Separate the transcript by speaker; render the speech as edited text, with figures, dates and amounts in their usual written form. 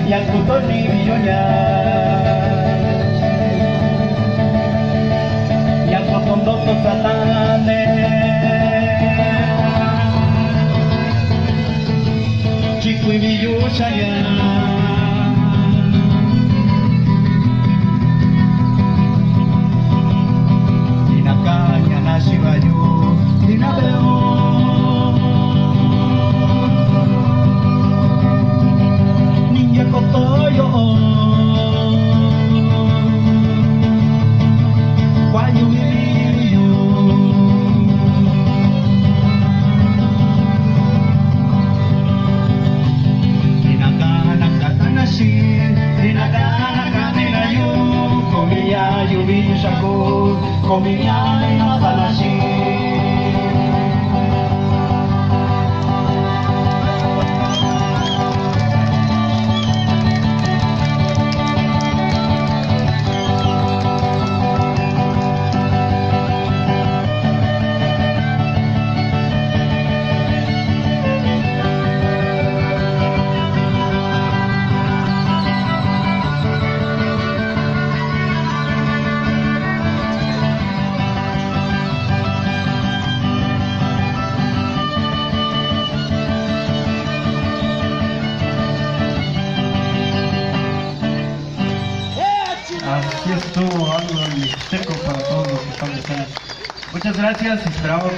Speaker 1: Jako to nivijonia, jako tondo to satane, chiku vijushaya, inakanya na shivayu, inabeo. Comía en la palacio. Así estuvo algo mixteco para todos los que están presentes. Muchas gracias, esperamos.